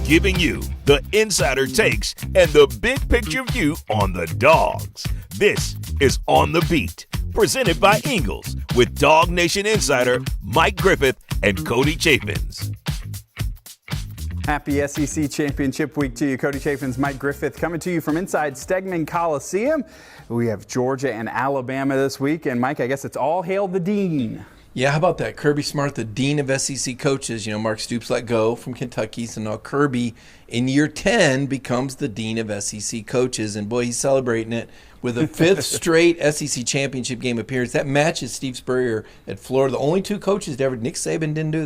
giving you the insider takes and the big picture view on the Dogs. This is On the Beat, presented by Ingles, with DawgNation insider Mike Griffith and Cody Chaffins. Happy SEC Championship Week to you. Cody Chaffins, Mike Griffith, coming to you from inside Stegman Coliseum. We have Georgia and Alabama this week. And, Mike, I guess it's all hail the dean. Yeah, how about that? Kirby Smart, the dean of SEC coaches. You know, Mark Stoops let go from Kentucky, so now Kirby in year 10 becomes the dean of SEC coaches. And, boy, he's celebrating it with a fifth straight SEC championship game appearance. That matches Steve Spurrier at Florida. The only two coaches to ever. Nick Saban didn't do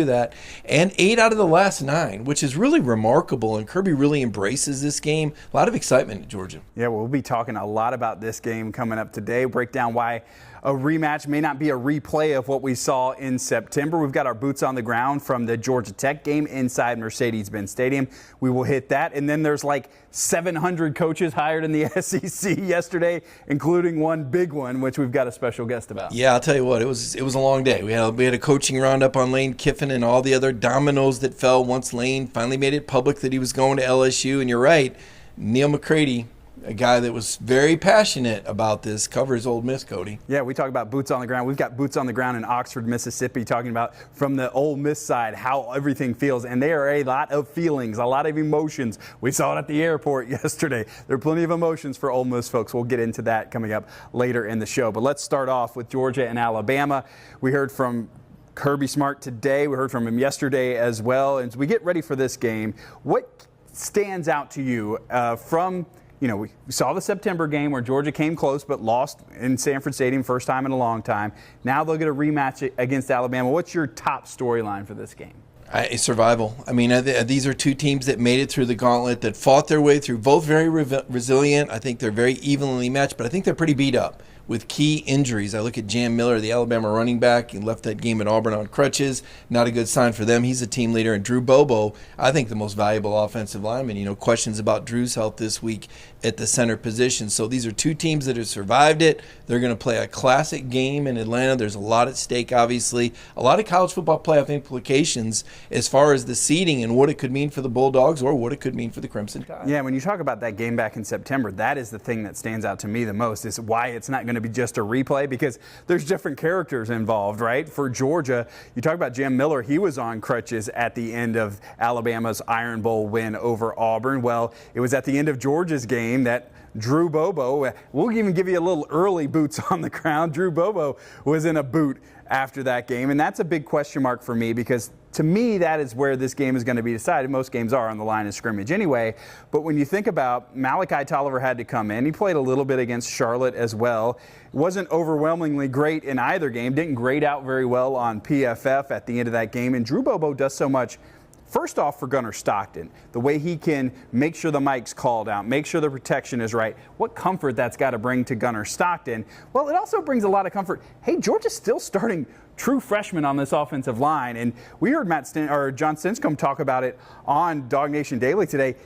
that. And 8 out of the last 9, which is really remarkable. And Kirby really embraces this game. A lot of excitement at Georgia. Yeah, we'll be talking a lot about this game coming up today. Break down why a rematch may not be a replay of what we saw in September. We've got our boots on the ground from the Georgia Tech game inside Mercedes-Benz Stadium. We will hit that. And then there's like 700 coaches hired in the SEC yesterday, including one big one, which we've got a special guest about. Yeah, I'll tell you what, it was a long day. We had a coaching roundup on Lane Kiffin and all the other dominoes that fell once Lane finally made it public that he was going to LSU. And you're right, Neal McCready, a guy that was very passionate about this, covers Ole Miss, Cody. Yeah, we talk about boots on the ground. We've got boots on the ground in Oxford, Mississippi, talking about from the Ole Miss side how everything feels. And there are a lot of feelings, a lot of emotions. We saw it at the airport yesterday. There are plenty of emotions for Ole Miss folks. We'll get into that coming up later in the show. But let's start off with Georgia and Alabama. We heard from Kirby Smart today. We heard from him yesterday as well. And as we get ready for this game, what stands out to you from – you know, we saw the September game where Georgia came close but lost in Sanford Stadium, first time in a long time. Now they'll get a rematch against Alabama. What's your top storyline for this game? Survival. I mean, these are two teams that made it through the gauntlet, that fought their way through, both very resilient. I think they're very evenly matched, but I think they're pretty beat up with key injuries. I look at Jam Miller, the Alabama running back. He left that game at Auburn on crutches. Not a good sign for them. He's a team leader. And Drew Bobo, I think the most valuable offensive lineman. You know, questions about Drew's health this week at the center position. So these are two teams that have survived it. They're going to play a classic game in Atlanta. There's a lot at stake, obviously. A lot of college football playoff implications as far as the seeding and what it could mean for the Bulldogs or what it could mean for the Crimson Tide. Yeah, when you talk about that game back in September, that is the thing that stands out to me the most, is why it's not going to be just a replay, because there's different characters involved, right? For Georgia, you talk about Jam Miller. He was on crutches at the end of Alabama's Iron Bowl win over Auburn. Well, it was at the end of Georgia's game that Drew Bobo, we'll even give you a little early boots on the ground. Drew Bobo was in a boot after that game, and that's a big question mark for me, because to me, that is where this game is going to be decided. Most games are on the line of scrimmage anyway. But when you think about Malachi Tolliver had to come in. He played a little bit against Charlotte as well. Wasn't overwhelmingly great in either game. Didn't grade out very well on PFF at the end of that game. And Drew Bobo does so much. First off, for Gunnar Stockton, the way he can make sure the mic's called out, make sure the protection is right, what comfort that's got to bring to Gunnar Stockton. Well, it also brings a lot of comfort. Hey, Georgia's still starting true freshmen on this offensive line. And we heard John Stinchcomb talk about it on DawgNation Daily today.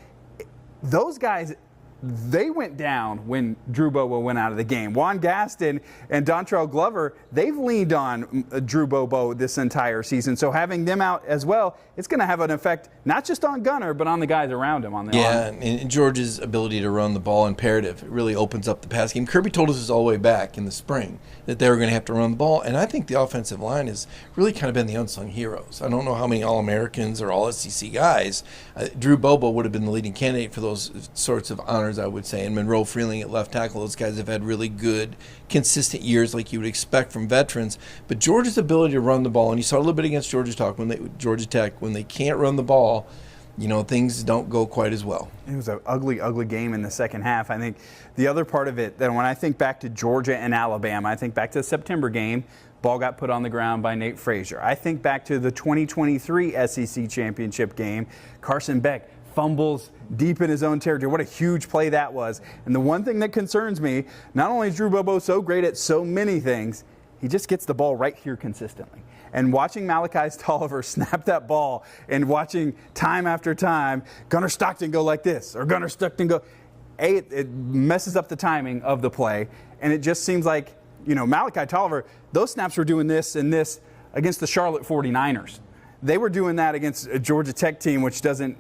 Those guys, they went down when Drew Bobo went out of the game. Juan Gaston and Dontrell Glover, they've leaned on Drew Bobo this entire season. So having them out as well, it's going to have an effect not just on Gunnar, but on the guys around him on the arm. And Georgia's ability to run the ball imperative. It really opens up the pass game. Kirby told us this all the way back in the spring that they were going to have to run the ball. And I think the offensive line has really kind of been the unsung heroes. I don't know how many All-Americans or All-SEC guys. Drew Bobo would have been the leading candidate for those sorts of honors, I would say. And Monroe Freeling at left tackle, those guys have had really good, consistent years like you would expect from veterans. But Georgia's ability to run the ball, and you saw a little bit against Georgia Tech, when they can't run the ball, you know, things don't go quite as well. It was an ugly, ugly game in the second half. I think the other part of it, that when I think back to Georgia and Alabama, I think back to the September game, ball got put on the ground by Nate Frazier. I think back to the 2023 SEC championship game, Carson Beck fumbles deep in his own territory. What a huge play that was. And the one thing that concerns me, not only is Drew Bobo so great at so many things, he just gets the ball right here consistently. And watching Malachi Tolliver snap that ball and watching time after time Gunnar Stockton go like this or Gunnar Stockton go, it messes up the timing of the play. And it just seems like, you know, Malachi Tolliver, those snaps were doing this and this against the Charlotte 49ers. they were doing that against a Georgia Tech team, which doesn't,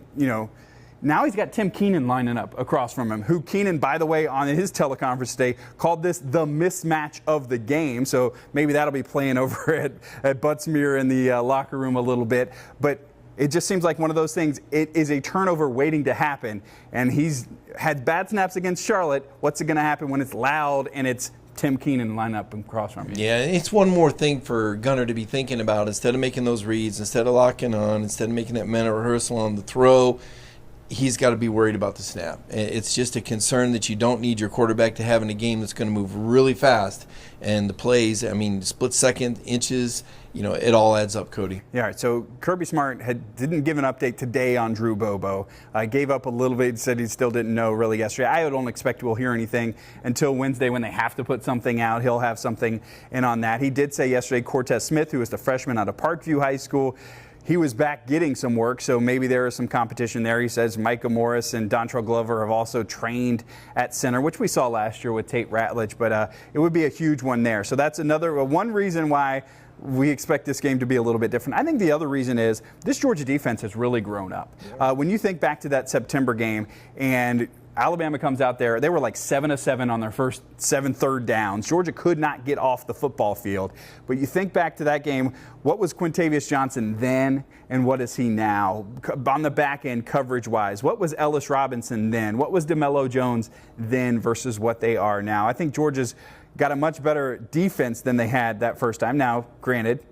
now he's got Tim Keenan lining up across from him, who Keenan, by the way, on his teleconference today, called this the mismatch of the game. So maybe that'll be playing over at Buttsmere in the locker room a little bit. But it just seems like one of those things. It is a turnover waiting to happen. And he's had bad snaps against Charlotte. What's it going to happen when it's loud and it's Tim Keenan line up across from you? Yeah, it's one more thing for Gunner to be thinking about. Instead of making those reads, instead of locking on, instead of making that mental rehearsal on the throw, he's got to be worried about the snap. It's just a concern that you don't need your quarterback to have in a game that's going to move really fast. And the plays, split second, inches, it all adds up, Cody. Yeah, all right. So Kirby Smart didn't give an update today on Drew Bobo. Gave up a little bit, said he still didn't know really yesterday. I don't expect we'll hear anything until Wednesday when they have to put something out. He'll have something in on that. He did say yesterday Cortez Smith, who was the freshman out of Parkview High School, he was back getting some work, so maybe there is some competition there. He says Micah Morris and Dontrell Glover have also trained at center, which we saw last year with Tate Ratledge, but it would be a huge one there. So that's one reason why we expect this game to be a little bit different. I think the other reason is this Georgia defense has really grown up. When you think back to that September game and Alabama comes out there, they were like 7 of 7 on their first 7 third downs. Georgia could not get off the football field. But you think back to that game, what was Quintavious Johnson then and what is he now? On the back end, coverage-wise, what was Ellis Robinson then? What was DeMello Jones then versus what they are now? I think Georgia's got a much better defense than they had that first time. Now, granted,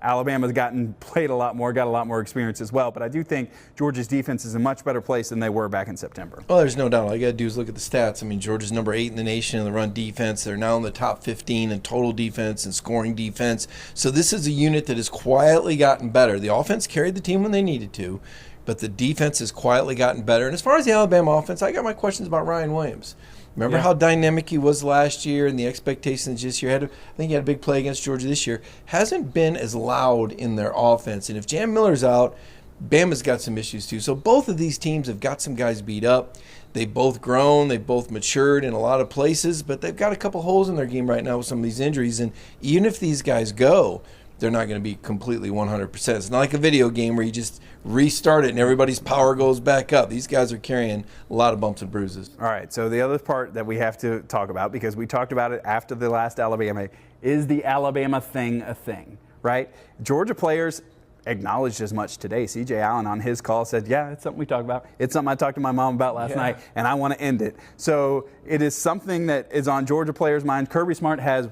Alabama's played a lot more, got a lot more experience as well. But I do think Georgia's defense is in a much better place than they were back in September. Well, there's no doubt. All you got to do is look at the stats. Georgia's number 8 in the nation in the run defense. They're now in the top 15 in total defense and scoring defense. So this is a unit that has quietly gotten better. The offense carried the team when they needed to, but the defense has quietly gotten better. And as far as the Alabama offense, I got my questions about Ryan Williams. Remember how dynamic he was last year and the expectations this year? I think he had a big play against Georgia this year. Hasn't been as loud in their offense. And if Jam Miller's out, Bama's got some issues too. So both of these teams have got some guys beat up. They've both grown. They've both matured in a lot of places. But they've got a couple holes in their game right now with some of these injuries. And even if these guys go, they're not going to be completely 100%. It's not like a video game where you just restart it and everybody's power goes back up. These guys are carrying a lot of bumps and bruises. All right, so the other part that we have to talk about, because we talked about it after the last Alabama, is the Alabama thing a thing, right? Georgia players acknowledged as much today. C.J. Allen on his call said, yeah, it's something we talk about. It's something I talked to my mom about last night, and I want to end it. So it is something that is on Georgia players' minds. Kirby Smart has,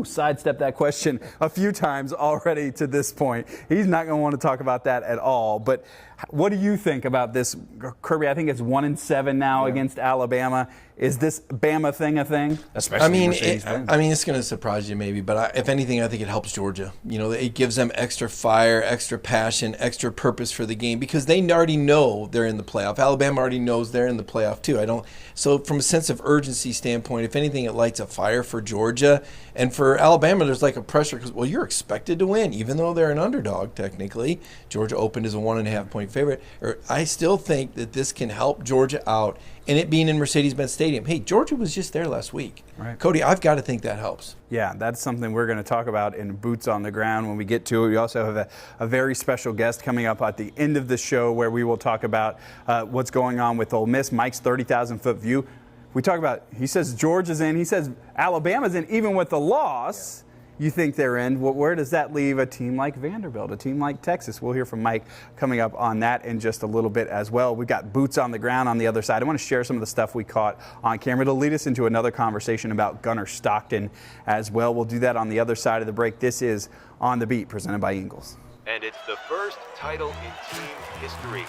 sidestepped that question a few times already to this point. He's not going to want to talk about that at all. But what do you think about this? Kirby, I think it's 1-7 now against Alabama. Is this Bama thing a thing? Especially it's going to surprise you maybe, but if anything, I think it helps Georgia. It gives them extra fire, extra passion, extra purpose for the game because they already know they're in the playoff. Alabama already knows they're in the playoff too. So from a sense of urgency standpoint, if anything, it lights a fire for Georgia. And for Alabama, there's like a pressure because, you're expected to win, even though they're an underdog technically. Georgia opened as a 1.5-point favorite. I still think that this can help Georgia out, and it being in Mercedes-Benz Stadium. Hey, Georgia was just there last week. Right. Cody, I've got to think that helps. Yeah, that's something we're going to talk about in Boots on the Ground when we get to it. We also have a very special guest coming up at the end of the show where we will talk about what's going on with Ole Miss. Mike's 30,000-foot view. We talk about, he says Georgia's in, he says Alabama's in, even with the loss. You think they're in. Well, where does that leave a team like Vanderbilt, a team like Texas? We'll hear from Mike coming up on that in just a little bit as well. We've got Boots on the Ground on the other side. I want to share some of the stuff we caught on camera. It'll lead us into another conversation about Gunner Stockton as well. We'll do that on the other side of the break. This is On the Beat, presented by Ingles. And it's the first title in team history.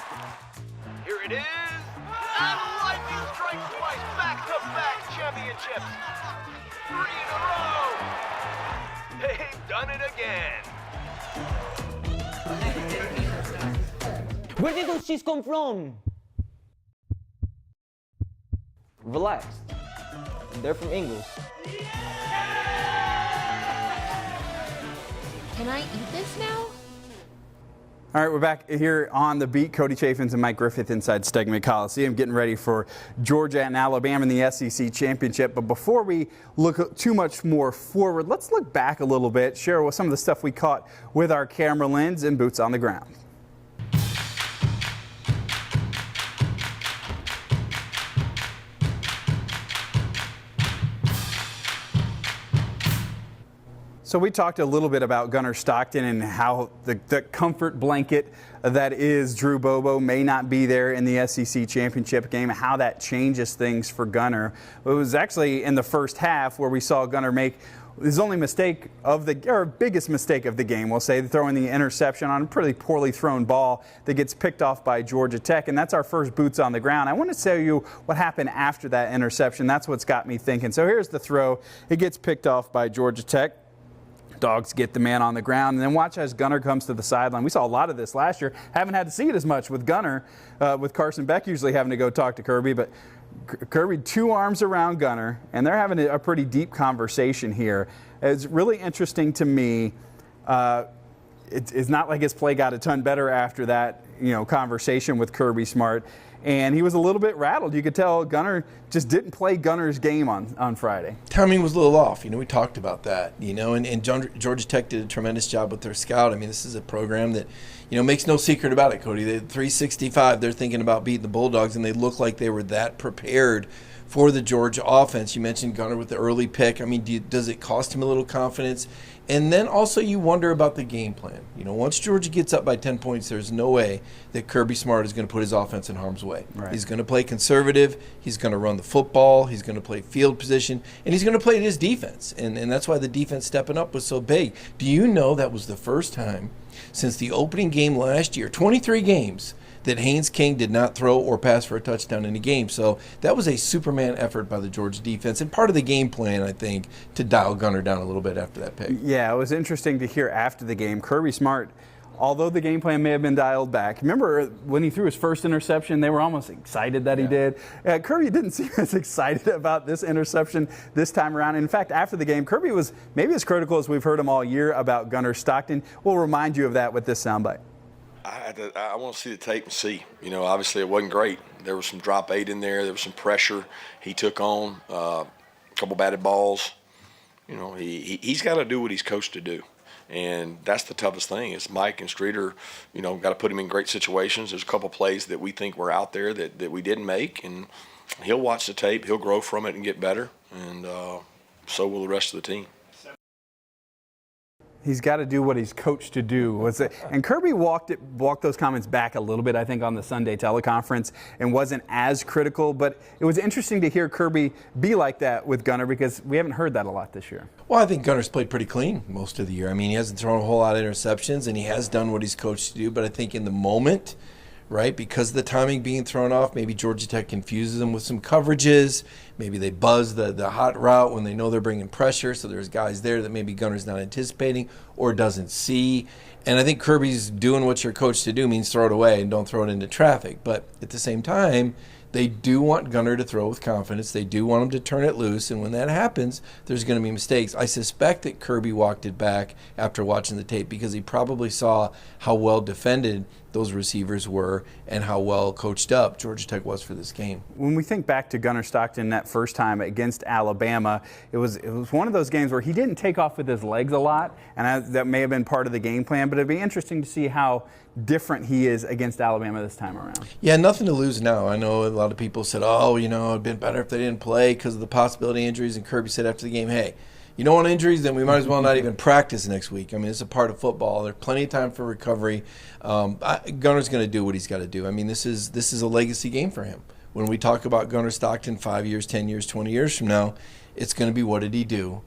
Here it is. And lightning strikes twice, back-to-back championships. 3 in a row. They've done it again. Where did those cheese come from? Relax. They're from Ingles. Can I eat this now? All right, we're back here on the beat. Cody Chaffins and Mike Griffith inside Stegman Coliseum, getting ready for Georgia and Alabama in the SEC Championship. But before we look too much more forward, let's look back a little bit, share some of the stuff we caught with our camera lens and boots on the ground. So we talked a little bit about Gunnar Stockton and how the comfort blanket that is Drew Bobo may not be there in the SEC championship game, how that changes things for Gunnar. It was actually in the first half where we saw Gunnar make his only mistake or biggest mistake of the game, we'll say, throwing the interception on a pretty poorly thrown ball that gets picked off by Georgia Tech. And that's our first boots on the ground. I want to tell you what happened after that interception. That's what's got me thinking. So here's the throw. It gets picked off by Georgia Tech. Dogs get the man on the ground, and then watch as Gunnar comes to the sideline. We saw a lot of this last year. Haven't had to see it as much with Gunnar, with Carson Beck usually having to go talk to Kirby, but Kirby two arms around Gunnar, and they're having a pretty deep conversation here. It's really interesting to me. It's not like his play got a ton better after that, conversation with Kirby Smart. And he was a little bit rattled. You could tell Gunnar just didn't play Gunnar's game on Friday. Timing was a little off. We talked about that, and Georgia Tech did a tremendous job with their scout. I mean, this is a program that, makes no secret about it, Cody. They 365, they're thinking about beating the Bulldogs, and they look like they were that prepared for the Georgia offense. You mentioned Gunnar with the early pick. I mean, does it cost him a little confidence? And then also you wonder about the game plan. Once Georgia gets up by 10 points, there's no way that Kirby Smart is going to put his offense in harm's way. Right. He's going to play conservative. He's going to run the football. He's going to play field position. And he's going to play his defense. And that's why the defense stepping up was so big. Do you know that was the first time since the opening game last year, 23 games, that Haynes King did not throw or pass for a touchdown in the game. So that was a Superman effort by the Georgia defense and part of the game plan, I think, to dial Gunnar down a little bit after that pick. Yeah, it was interesting to hear after the game. Kirby Smart, although the game plan may have been dialed back, remember when he threw his first interception, they were almost excited that he did. Kirby didn't seem as excited about this interception this time around. In fact, after the game, Kirby was maybe as critical as we've heard him all year about Gunnar Stockton. We'll remind you of that with this soundbite. I want to see the tape and see. Obviously it wasn't great. There was some drop eight in there. There was some pressure he took on, a couple batted balls. He's got to do what he's coached to do. And that's the toughest thing is Mike and Streeter, got to put him in great situations. There's a couple plays that we think were out there that we didn't make. And he'll watch the tape. He'll grow from it and get better. And so will the rest of the team. He's got to do what he's coached to do. And Kirby walked those comments back a little bit, I think, on the Sunday teleconference and wasn't as critical. But it was interesting to hear Kirby be like that with Gunnar because we haven't heard that a lot this year. Well, I think Gunnar's played pretty clean most of the year. I mean, he hasn't thrown a whole lot of interceptions, and he has done what he's coached to do. But I think in the moment, right, because of the timing being thrown off, maybe Georgia Tech confuses them with some coverages. Maybe they buzz the hot route when they know they're bringing pressure, so there's guys there that maybe Gunnar's not anticipating or doesn't see. And I think Kirby's doing what you're coached to do means throw it away and don't throw it into traffic. But at the same time, they do want Gunnar to throw with confidence. They do want him to turn it loose, and when that happens, there's going to be mistakes. I suspect that Kirby walked it back after watching the tape because he probably saw how well defended those receivers were and how well coached up Georgia Tech was for this game. When we think back to Gunnar Stockton that first time against Alabama, it was one of those games where he didn't take off with his legs a lot, and that may have been part of the game plan, but it'd be interesting to see how different he is against Alabama this time around. Yeah, nothing to lose now. I know a lot of people said, it'd been better if they didn't play because of the possibility of injuries, and Kirby said after the game, hey, you don't want injuries, then we might as well not even practice next week. I mean, it's a part of football. There's plenty of time for recovery. Gunnar's going to do what he's got to do. I mean, this is a legacy game for him. When we talk about Gunnar Stockton 5 years, 10 years, 20 years from now, it's going to be what did he do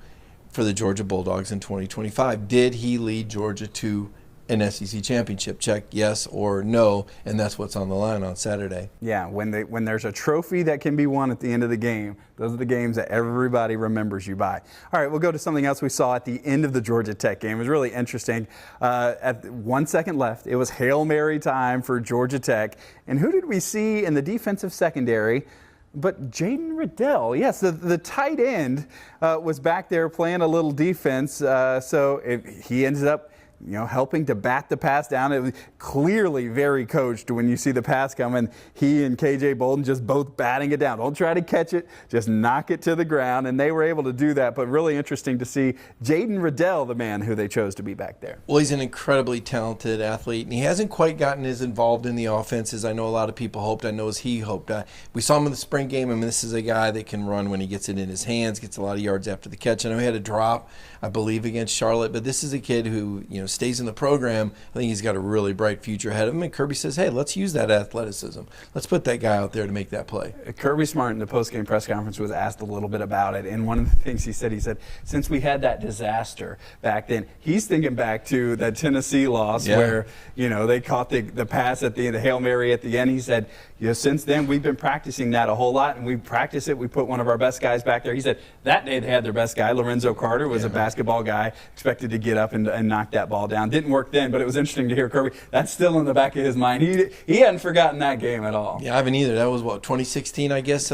for the Georgia Bulldogs in 2025? Did he lead Georgia to an SEC championship? Check yes or no, and that's what's on the line on Saturday. Yeah, when there's a trophy that can be won at the end of the game, those are the games that everybody remembers you by. All right, we'll go to something else we saw at the end of the Georgia Tech game. It was really interesting. At 1 second left, it was Hail Mary time for Georgia Tech. And who did we see in the defensive secondary? But Jaden Riddell, yes, the tight end was back there playing a little defense. So he ended up helping to bat the pass down. It was clearly very coached when you see the pass coming. He and KJ Bolden just both batting it down. Don't try to catch it, just knock it to the ground, and they were able to do that. But really interesting to see Jaden Riddell, the man who they chose to be back there. Well, he's an incredibly talented athlete, and he hasn't quite gotten as involved in the offense as I know a lot of people hoped. I know as he hoped. We saw him in the spring game. I mean, this is a guy that can run when he gets it in his hands, gets a lot of yards after the catch. I know he had a drop, I believe, against Charlotte, but this is a kid who stays in the program. I think he's got a really bright future ahead of him. And Kirby says, hey, let's use that athleticism. Let's put that guy out there to make that play. Kirby Smart in the postgame press conference was asked a little bit about it, and one of the things he said, since we had that disaster back then, he's thinking back to that Tennessee loss where they caught the pass at the end, the Hail Mary at the end. He said, since then we've been practicing that a whole lot, and we practice it. We put one of our best guys back there. He said that day they had their best guy. Lorenzo Carter was a basketball guy, expected to get up and knock that ball down. Didn't work then, but it was interesting to hear Kirby. That's still in the back of his mind. He hadn't forgotten that game at all. Yeah, I haven't either. That was 2016, I guess.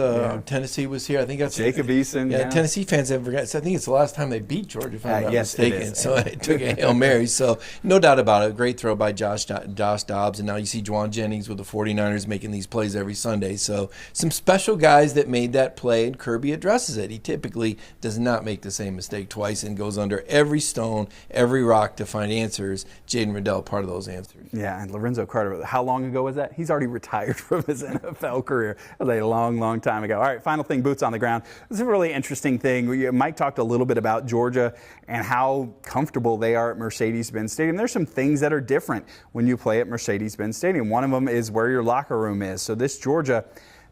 Tennessee was here. I think that's Jacob Eason. Yeah, Tennessee fans haven't forgotten. So I think it's the last time they beat Georgia, if I'm not mistaken. So it took a Hail Mary. So no doubt about it. Great throw by Josh Dobbs, and now you see Juwan Jennings with the 49ers making these plays every Sunday. So some special guys that made that play, and Kirby addresses it. He typically does not make the same mistake twice and goes under every stone, every rock to find answers. Jaden Riddell, part of those answers. Yeah, and Lorenzo Carter, how long ago was that? He's already retired from his NFL career. That was a long, long time ago. All right, final thing, boots on the ground. This is a really interesting thing. Mike talked a little bit about Georgia and how comfortable they are at Mercedes-Benz Stadium. There's some things that are different when you play at Mercedes-Benz Stadium. One of them is where your locker room is. So this Georgia,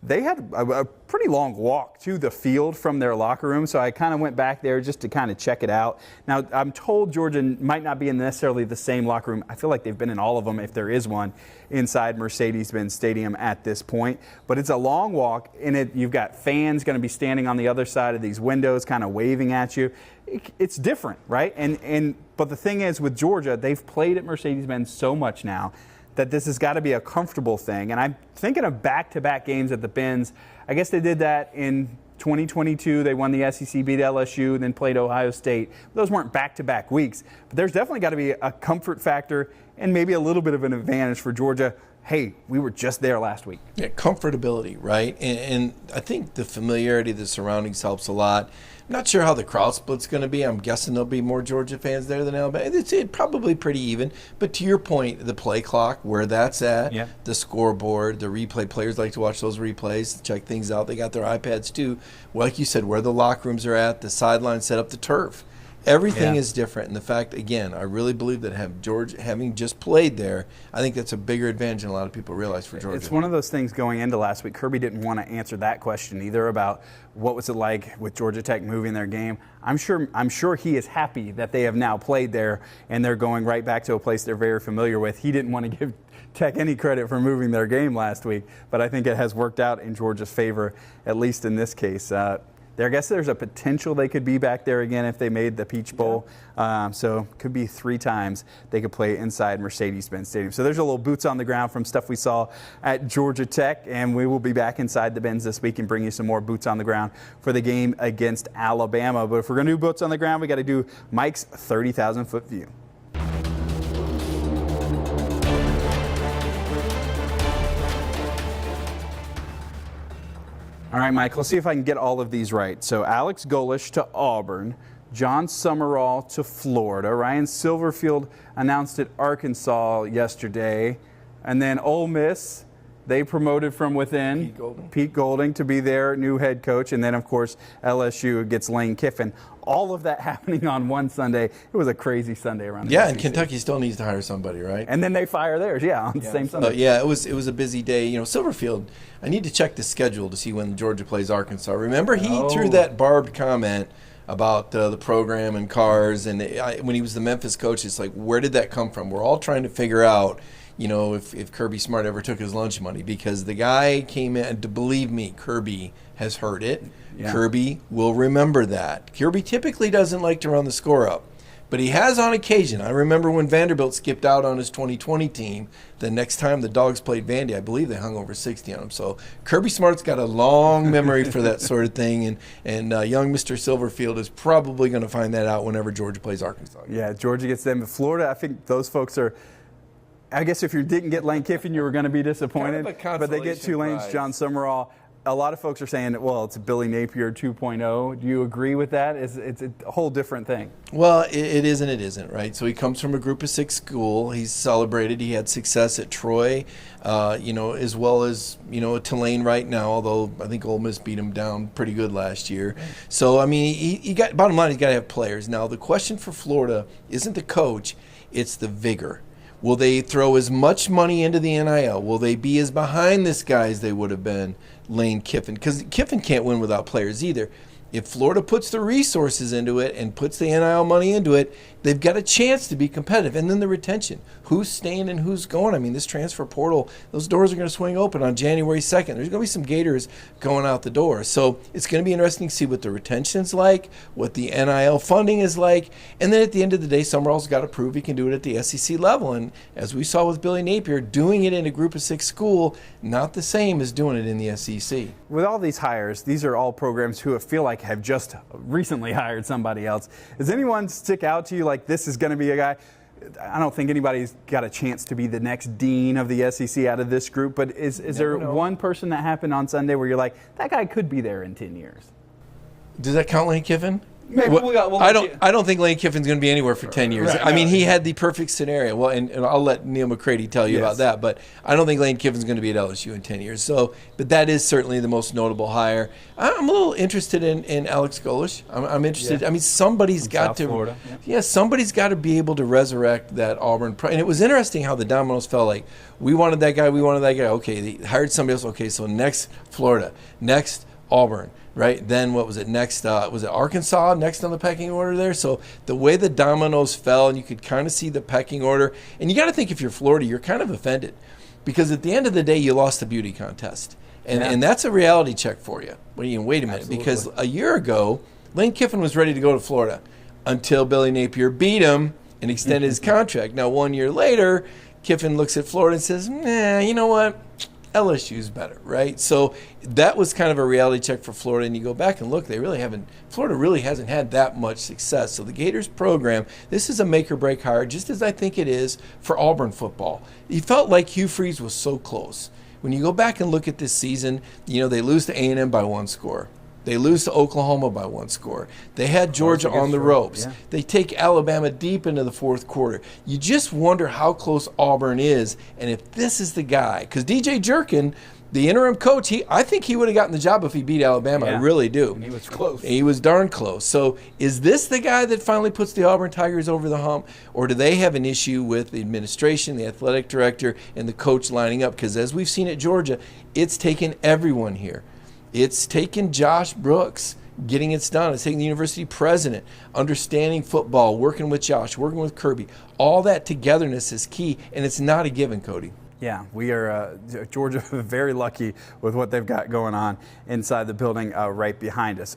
they had a pretty long walk to the field from their locker room, so I kind of went back there just to kind of check it out. Now, I'm told Georgia might not be in necessarily the same locker room. I feel like they've been in all of them, if there is one, inside Mercedes-Benz Stadium at this point. But it's a long walk, and you've got fans going to be standing on the other side of these windows kind of waving at you. It's different, right? But the thing is, with Georgia, they've played at Mercedes-Benz so much now that this has got to be a comfortable thing. And I'm thinking of back-to-back games at the Benz. I guess they did that in 2022. They won the SEC, beat LSU, then played Ohio State. Those weren't back-to-back weeks. But there's definitely got to be a comfort factor and maybe a little bit of an advantage for Georgia. Hey, we were just there last week. Yeah, comfortability, right? And I think the familiarity of the surroundings helps a lot. I'm not sure how the crowd split's going to be. I'm guessing there'll be more Georgia fans there than Alabama. It's probably pretty even. But to your point, the play clock, where that's at, the scoreboard, the replay, players like to watch those replays, check things out. They got their iPads too. Like you said, where the locker rooms are at, the sidelines set up, the turf. Everything is different. And the fact, again, I really believe that having just played there, I think that's a bigger advantage than a lot of people realize for Georgia. It's one of those things going into last week. Kirby didn't want to answer that question either about what was it like with Georgia Tech moving their game. I'm sure he is happy that they have now played there and they're going right back to a place they're very familiar with. He didn't want to give Tech any credit for moving their game last week, but I think it has worked out in Georgia's favor, at least in this case. I guess there's a potential they could be back there again if they made the Peach Bowl. So could be 3 times they could play inside Mercedes-Benz Stadium. So there's a little boots on the ground from stuff we saw at Georgia Tech, and we will be back inside the Benz this week and bring you some more boots on the ground for the game against Alabama. But if we're going to do boots on the ground, we got to do Mike's 30,000-foot view. All right, Mike, let's see if I can get all of these right. So Alex Golish to Auburn, John Summerall to Florida, Ryan Silverfield announced at Arkansas yesterday, and then Ole Miss, they promoted from within Pete Golding to be their new head coach, and then, of course, LSU gets Lane Kiffin. All of that happening on one Sunday. It was a crazy Sunday around the SEC. And Kentucky still needs to hire somebody, right? And then they fire theirs, on the same Sunday. It was a busy day. Silverfield, I need to check the schedule to see when Georgia plays Arkansas. Remember, he threw that barbed comment about the program and cars, and when he was the Memphis coach, it's like, where did that come from? We're all trying to figure out, if Kirby Smart ever took his lunch money, because the guy came in, to believe me, Kirby has heard it. Yeah. Kirby will remember that. Kirby typically doesn't like to run the score up, But he has on occasion. I remember when Vanderbilt skipped out on his 2020 team. The next time the Dogs played Vandy, I believe they hung over 60 on him. So Kirby Smart's got a long memory for that sort of thing, and young Mr. Silverfield is probably going to find that out whenever Georgia plays Arkansas. Yeah, Georgia gets them. But Florida, I think those folks are. I guess if you didn't get Lane Kiffin, you were going to be disappointed. But they get Tulane's prize. John Summerall. A lot of folks are saying, well, it's a Billy Napier 2.0. Do you agree with that? It's a whole different thing. Well, it is and it isn't, right? So he comes from a group of 6 school. He's celebrated. He had success at Troy, as well as, at Tulane right now, although I think Ole Miss beat him down pretty good last year. Right. So, I mean, he got, bottom line, he's got to have players. Now, the question for Florida isn't the coach, it's the vigor. Will they throw as much money into the NIL? Will they be as behind this guy as they would have been Lane Kiffin? Because Kiffin can't win without players either. If Florida puts the resources into it and puts the NIL money into it, they've got a chance to be competitive. And then the retention. Who's staying and who's going? I mean, this transfer portal, those doors are going to swing open on January 2nd. There's going to be some Gators going out the door. So it's going to be interesting to see what the retention's like, what the NIL funding is like. And then at the end of the day, Summerall's got to prove he can do it at the SEC level. And as we saw with Billy Napier, doing it in a group of 6 school, not the same as doing it in the SEC. With all these hires, these are all programs who feel like have just recently hired somebody else. Does anyone stick out to you like this is going to be a guy? I don't think anybody's got a chance to be the next dean of the SEC out of this group, but is there one person that happened on Sunday where you're like, that guy could be there in 10 years? Does that count Lane Kiffin? Maybe I don't think Lane Kiffin's going to be anywhere for 10 years. Right. I mean, he had the perfect scenario. Well, and I'll let Neal McCready tell you about that, but I don't think Lane Kiffin's going to be at LSU in 10 years. So, but that is certainly the most notable hire. I'm a little interested in Alex Golesh. I'm interested. Yeah. I mean, somebody's got to. Yeah, somebody's got to be able to resurrect that Auburn. And it was interesting how the dominoes fell. Like, we wanted that guy. Okay, they hired somebody else. Okay, so next Florida, next Auburn. Right, then what was it next? Was it Arkansas next on the pecking order there? So the way the dominoes fell, and you could kind of see the pecking order. And you got to think if you're Florida, you're kind of offended. Because at the end of the day, you lost the beauty contest. And that's a reality check for you. Wait a minute. Absolutely. Because a year ago, Lane Kiffin was ready to go to Florida until Billy Napier beat him and extended his contract. Now, 1 year later, Kiffin looks at Florida and says, nah, you know what? LSU's better, right? So that was kind of a reality check for Florida. And you go back and look, Florida really hasn't had that much success. So the Gators program, this is a make or break hire, just as I think it is for Auburn football. You felt like Hugh Freeze was so close. When you go back and look at this season, they lose to A&M by 1 score. They lose to Oklahoma by 1 score. They had Georgia on the ropes. Yeah. They take Alabama deep into the 4th quarter. You just wonder how close Auburn is and if this is the guy. Because DJ Jerkin, the interim coach, I think he would have gotten the job if he beat Alabama. Yeah. I really do. And he was close. He was darn close. So is this the guy that finally puts the Auburn Tigers over the hump? Or do they have an issue with the administration, the athletic director, and the coach lining up? Because as we've seen at Georgia, it's taken everyone here. It's taken Josh Brooks getting it done. It's taken the university president understanding football, working with Josh, working with Kirby. All that togetherness is key, and it's not a given, Cody. Yeah, we are, Georgia, very lucky with what they've got going on inside the building right behind us.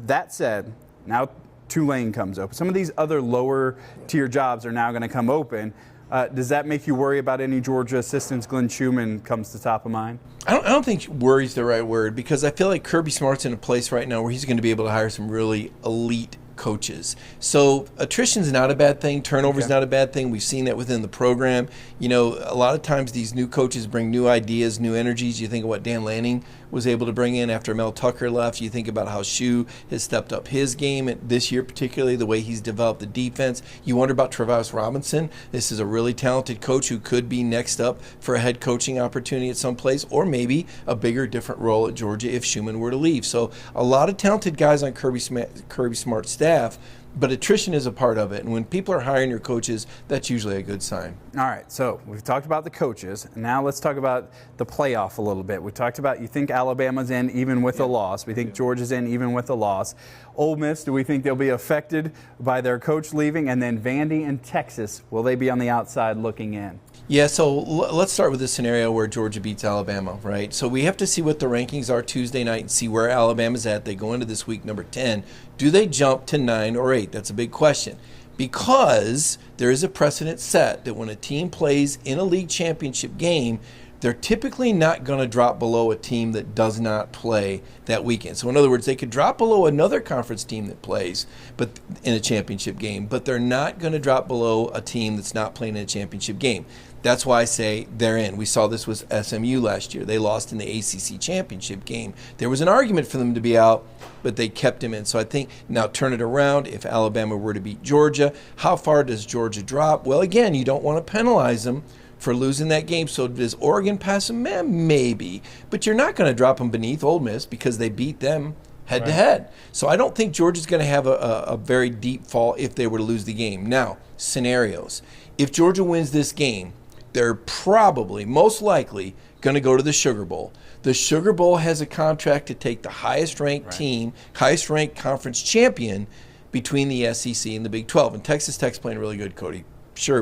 That said, now Tulane comes open. Some of these other lower tier jobs are now going to come open. Does that make you worry about any Georgia assistants? Glenn Schumann comes to top of mind. I don't think worry's the right word, because I feel like Kirby Smart's in a place right now where he's going to be able to hire some really elite coaches. So attrition's not a bad thing. Turnover's not a bad thing. We've seen that within the program. A lot of times these new coaches bring new ideas, new energies. You think of what Dan Lanning was able to bring in after Mel Tucker left. You think about how Shue has stepped up his game this year, particularly the way he's developed the defense. You wonder about Travis Robinson. This is a really talented coach who could be next up for a head coaching opportunity at some place, or maybe a bigger, different role at Georgia if Schumann were to leave. So a lot of talented guys on Kirby Smart's staff, but attrition is a part of it. And when people are hiring your coaches, that's usually a good sign. All right, so we've talked about the coaches. Now let's talk about the playoff a little bit. We talked about you think Alabama's in even with a loss. We think Georgia's in even with a loss. Ole Miss, do we think they'll be affected by their coach leaving? And then Vandy and Texas, will they be on the outside looking in? Yeah, so let's start with the scenario where Georgia beats Alabama, right? So we have to see what the rankings are Tuesday night and see where Alabama's at. They go into this week number 10. Do they jump to 9 or 8? That's a big question. because there is a precedent set that when a team plays in a league championship game, they're typically not going to drop below a team that does not play that weekend. So in other words, they could drop below another conference team that plays but in a championship game, but they're not going to drop below a team that's not playing in a championship game. That's why I say they're in. We saw this with SMU last year. They lost in the ACC championship game. There was an argument for them to be out, but they kept him in. So I think now turn it around. If Alabama were to beat Georgia, how far does Georgia drop? Well, again, you don't want to penalize them for losing that game. So does Oregon pass them? Maybe. But you're not going to drop them beneath Ole Miss because they beat them head-to-head. So I don't think Georgia's going to have a very deep fall if they were to lose the game. Now, scenarios. If Georgia wins this game, they're probably, most likely, going to go to the Sugar Bowl. The Sugar Bowl has a contract to take the highest-ranked team, highest-ranked conference champion between the SEC and the Big 12. And Texas Tech's playing really good, Cody.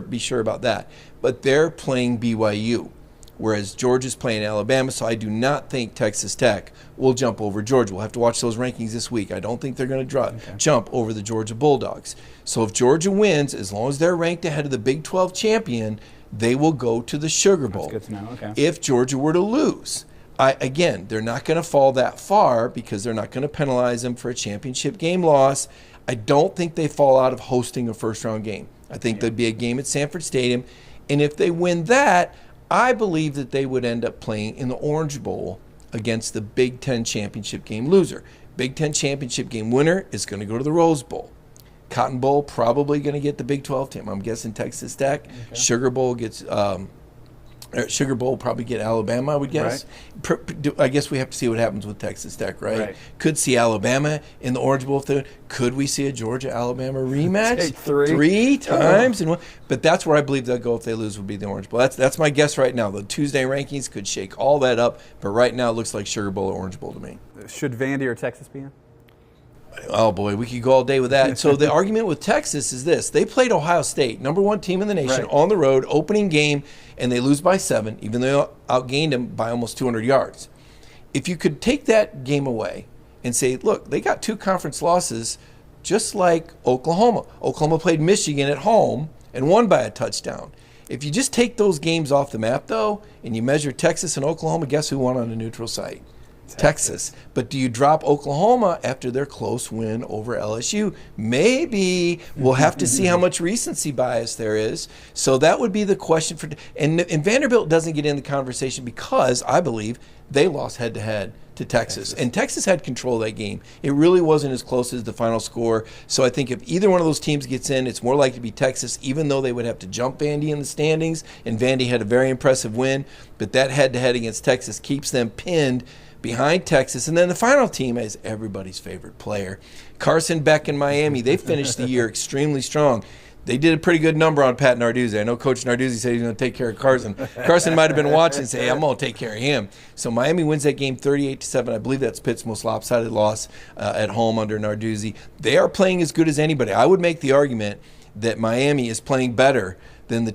Be sure about that. But they're playing BYU, whereas Georgia's playing Alabama, so I do not think Texas Tech will jump over Georgia. We'll have to watch those rankings this week. I don't think they're going to jump over the Georgia Bulldogs. So if Georgia wins, as long as they're ranked ahead of the Big 12 champion, they will go to the Sugar Bowl. That's good to know. Okay. If Georgia were to lose, again, they're not going to fall that far because they're not going to penalize them for a championship game loss. I don't think they fall out of hosting a first-round game. I think there'd be a game at Sanford Stadium. And if they win that, I believe that they would end up playing in the Orange Bowl against the Big Ten championship game loser. Big Ten championship game winner is going to go to the Rose Bowl. Cotton Bowl probably going to get the Big 12 team. I'm guessing Texas Tech. Okay. Sugar Bowl gets Sugar Bowl probably get Alabama, I would guess. Right. I guess we have to see what happens with Texas Tech, right? Could see Alabama in the Orange Bowl. Could we see a Georgia-Alabama rematch? Take three times. But that's where I believe they'll go if they lose, would be the Orange Bowl. That's my guess right now. The Tuesday rankings could shake all that up, but right now it looks like Sugar Bowl or Orange Bowl to me. Should Vandy or Texas be in? Oh, boy, we could go all day with that. So the argument with Texas is this. They played Ohio State, number one team in the nation, on the road, opening game, and they lose by 7, even though they outgained them by almost 200 yards. If you could take that game away and say, look, they got 2 conference losses just like Oklahoma. Oklahoma played Michigan at home and won by a touchdown. If you just take those games off the map, though, and you measure Texas and Oklahoma, guess who won on a neutral site? Texas. But do you drop Oklahoma after their close win over LSU? Maybe. We'll have to see how much recency bias there is. So that would be the question for. And Vanderbilt doesn't get in the conversation because I believe they lost head-to-head to Texas. And Texas had control of that game. It really wasn't as close as the final score. So I think if either one of those teams gets in, it's more likely to be Texas, even though they would have to jump Vandy in the standings. And Vandy had a very impressive win. But that head-to-head against Texas keeps them pinned behind Texas. And then the final team is everybody's favorite player, Carson Beck in Miami. They finished the year extremely strong. They did a pretty good number on Pat Narduzzi. I know Coach Narduzzi said he's going to take care of Carson. Carson might have been watching and say, hey, I'm going to take care of him. So Miami wins that game 38-7. I believe that's Pitt's most lopsided loss at home under Narduzzi. They are playing as good as anybody. I would make the argument that Miami is playing better than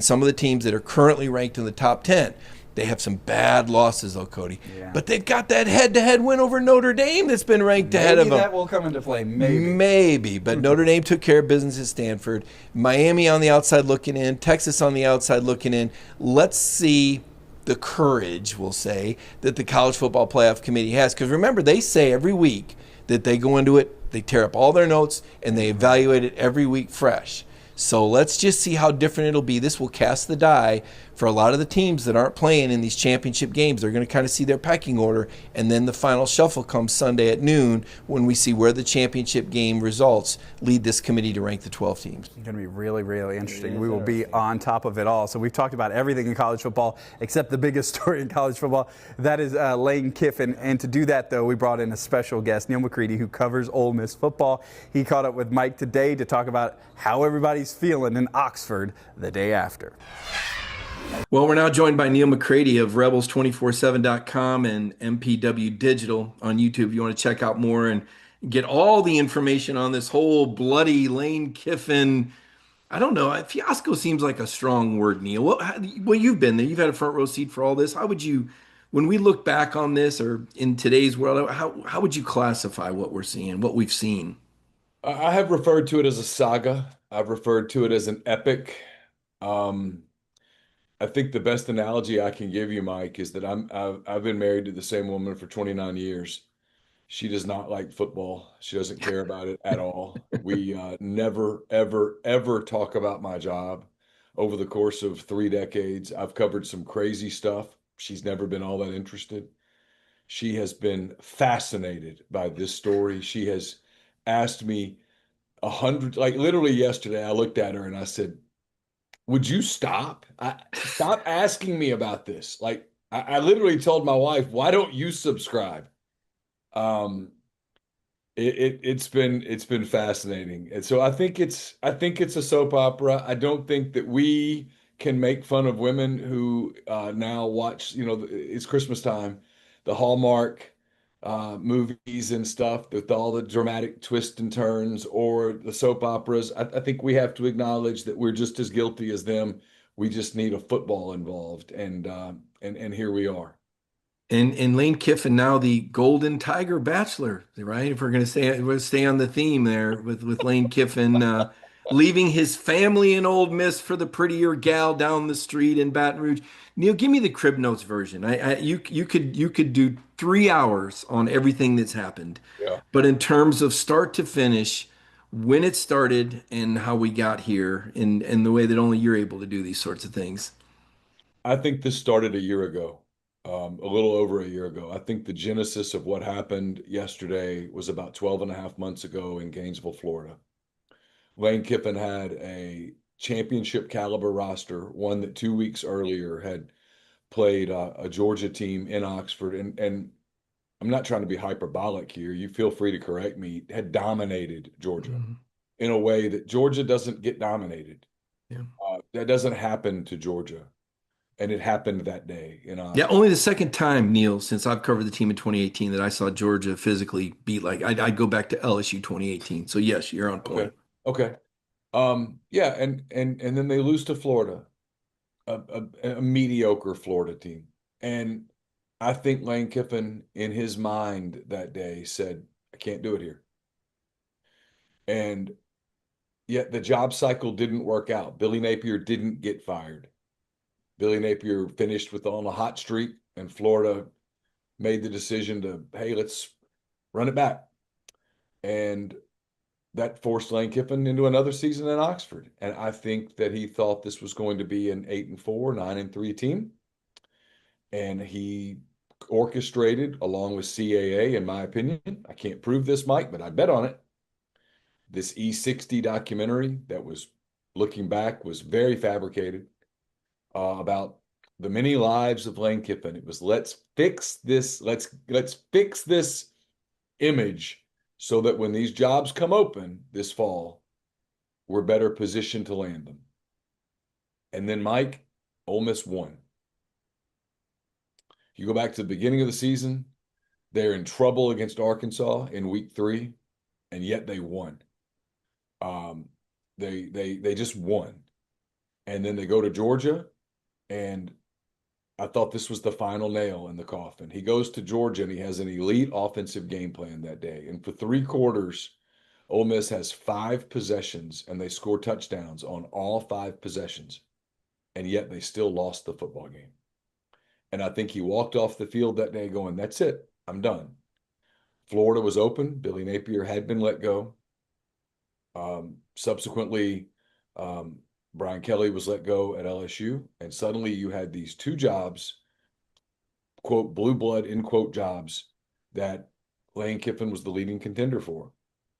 some of the teams that are currently ranked in the top 10. They have some bad losses, though, Cody. Yeah. But they've got that head-to-head win over Notre Dame that's been ranked ahead of them. Maybe that will come into play. Maybe. But Notre Dame took care of business at Stanford. Miami on the outside looking in. Texas on the outside looking in. Let's see the courage, we'll say, that the College Football Playoff Committee has. Because remember, they say every week that they go into it, they tear up all their notes, and they evaluate it every week fresh. So let's just see how different it'll be. This will cast the die for a lot of the teams that aren't playing in these championship games. They're going to kind of see their pecking order, and then the final shuffle comes Sunday at noon when we see where the championship game results lead this committee to rank the 12 teams. It's going to be really, really interesting. We will be on top of it all. So we've talked about everything in college football except the biggest story in college football. That is Lane Kiffin. And to do that, though, we brought in a special guest, Neal McCready, who covers Ole Miss football. He caught up with Mike today to talk about how everybody's feeling in Oxford the day after. Well, we're now joined by Neal McCready of Rebels247.com and MPW Digital on YouTube. If you want to check out more and get all the information on this whole bloody Lane Kiffin, I don't know, fiasco seems like a strong word, Neal. Well, you've been there. You've had a front row seat for all this. How would you, when we look back on this or in today's world, how would you classify what we're seeing, what we've seen? I have referred to it as a saga. I've referred to it as an epic. Um, I think the best analogy I can give you, Mike, is that I've been married to the same woman for 29 years. She does not like football. She doesn't care about it at all. We never, ever, ever talk about my job. Over the course of 3 decades, I've covered some crazy stuff. She's never been all that interested. She has been fascinated by this story. She has asked me 100, like literally yesterday, I looked at her and I said, would you stop? Stop asking me about this. Like I literally told my wife, why don't you subscribe? Um, it's been fascinating. And so I think it's a soap opera. I don't think that we can make fun of women who now watch, it's Christmas time, the Hallmark movies and stuff with all the dramatic twists and turns or the soap operas. I think we have to acknowledge that we're just as guilty as them. We just need a football involved, and here we are. And Lane Kiffin now the Golden Tiger Bachelor, right? If we're stay on the theme there with Lane Kiffin leaving his family in Ole Miss for the prettier gal down the street in Baton Rouge. Neil, give me the Crib Notes version. You could do 3 hours on everything that's happened, Yeah. but in terms of start to finish, when it started and how we got here, and the way that only you're able to do these sorts of things. I think this started a year ago, a little over a year ago. I think the genesis of what happened yesterday was about 12 and a half months ago in Gainesville, Florida. Lane Kiffin had a championship caliber roster, one that 2 weeks earlier had played a Georgia team in Oxford. And I'm not trying to be hyperbolic here. You feel free to correct me, had dominated Georgia Mhm. in a way that Georgia doesn't get dominated. Yeah. That doesn't happen to Georgia. And it happened that day in Yeah, Oxford. only the second time, Neil, since I've covered the team in 2018 that I saw Georgia physically beat like I'd go back to LSU 2018. So yes, you're on Okay. point. Okay. Yeah, and then they lose to Florida, a mediocre Florida team. And I think Lane Kiffin, in his mind that day, said, I can't do it here. And yet the job cycle didn't work out. Billy Napier didn't get fired. Billy Napier finished with on a hot streak, and Florida made the decision to, hey, let's run it back. And that forced Lane Kiffin into another season in Oxford. And I think that he thought this was going to be an 8-4, 9-3 team. And he orchestrated, along with CAA, in my opinion, I can't prove this, Mike, but I bet on it. This E60 documentary that was, looking back, was very fabricated about the many lives of Lane Kiffin. It was let's fix this, let's fix this image so that when these jobs come open this fall, we're better positioned to land them. And then, Mike, Ole Miss won. You go back to the beginning of the season, they're in trouble against Arkansas in week 3, and yet they won. Um, they just won. And then they go to Georgia, and I thought this was the final nail in the coffin. He goes to Georgia and he has an elite offensive game plan that day. And for 3 quarters, Ole Miss has 5 possessions and they score touchdowns on all 5 possessions. And yet they still lost the football game. And I think he walked off the field that day going, that's it. I'm done. Florida was open. Billy Napier had been let go. Subsequently, Brian Kelly was let go at LSU. And suddenly you had these 2 jobs, quote, blue blood, in quote, jobs that Lane Kiffin was the leading contender for.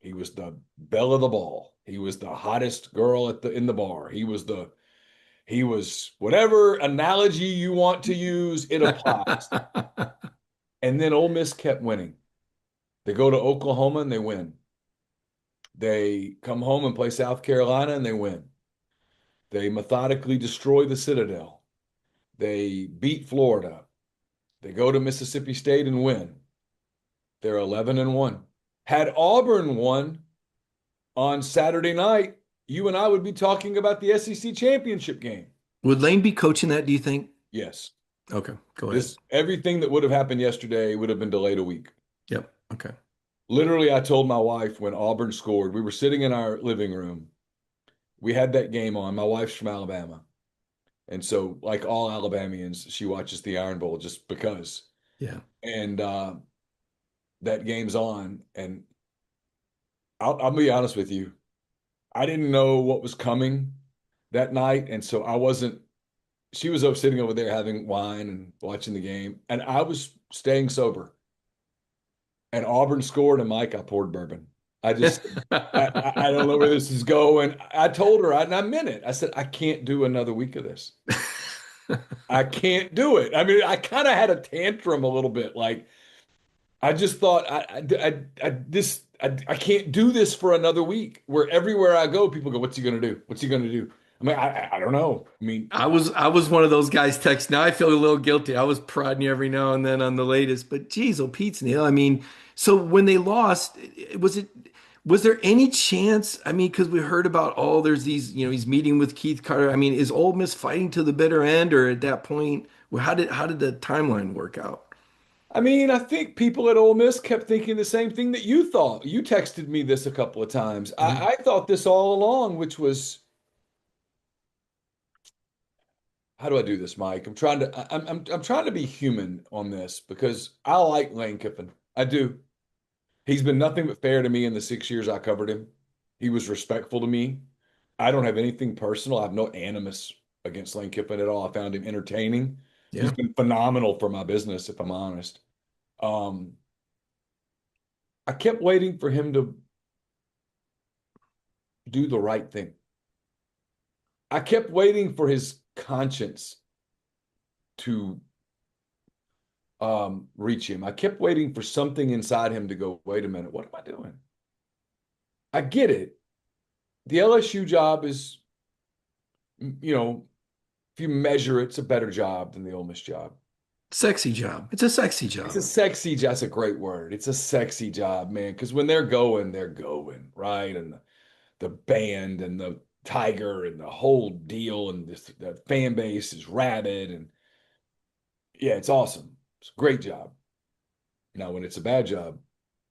He was the belle of the ball. He was the hottest girl in the bar. He was whatever analogy you want to use, it applies. And then Ole Miss kept winning. They go to Oklahoma and they win. They come home and play South Carolina and they win. They methodically destroy the Citadel. They beat Florida. They go to Mississippi State and win. They're 11-1. Had Auburn won on Saturday night, you and I would be talking about the SEC championship game. Would Lane be coaching that, do you think? Yes. Okay, go ahead. Everything that would have happened yesterday would have been delayed a week. Yep. Okay. Literally, I told my wife when Auburn scored, we were sitting in our living room. We had that game on. My wife's from Alabama. And so, like all Alabamians, she watches the Iron Bowl just because. Yeah. And that game's on. And I'll be honest with you, I didn't know what was coming that night. And so I wasn't, she was sitting over there having wine and watching the game. And I was staying sober. And Auburn scored, and Mike, I poured bourbon. I just, I don't know where this is going. I told her, and I meant it. I said, I can't do another week of this. I can't do it. I mean, I kind of had a tantrum a little bit. Like, I just thought, I can't do this for another week. Where everywhere I go, people go, "What's he going to do? What's he going to do?" I mean, I don't know. I mean, I was one of those guys text. Now I feel a little guilty. I was prodding you every now and then on the latest, but geez, oh Pete's Neal. I mean, so when they lost, was there any chance? I mean, because we heard about there's these, he's meeting with Keith Carter. I mean, is Ole Miss fighting to the bitter end, or at that point, how did the timeline work out? I think people at Ole Miss kept thinking the same thing that you thought. You texted me this a couple of times. Yeah. I thought this all along, which was, how do I do this, Mike? I'm trying to be human on this because I like Lane Kiffin. I do. He's been nothing but fair to me in the 6 years I covered him. He was respectful to me. I don't have anything personal. I have no animus against Lane Kiffin at all. I found him entertaining. He's Yeah. been phenomenal for my business, if I'm honest. Um, I kept waiting for him to do the right thing. I kept waiting for his conscience to reach him. I kept waiting for something inside him to go, wait a minute, what am I doing? I get it. The LSU job is, if you measure it, it's a better job than the Ole Miss job. Sexy job. It's a sexy job. It's a sexy job. That's a great word. It's a sexy job, man. Because when they're going, right? And the band and the tiger and the whole deal and the fan base is rabid. And yeah, it's awesome. It's a great job. Now, when it's a bad job,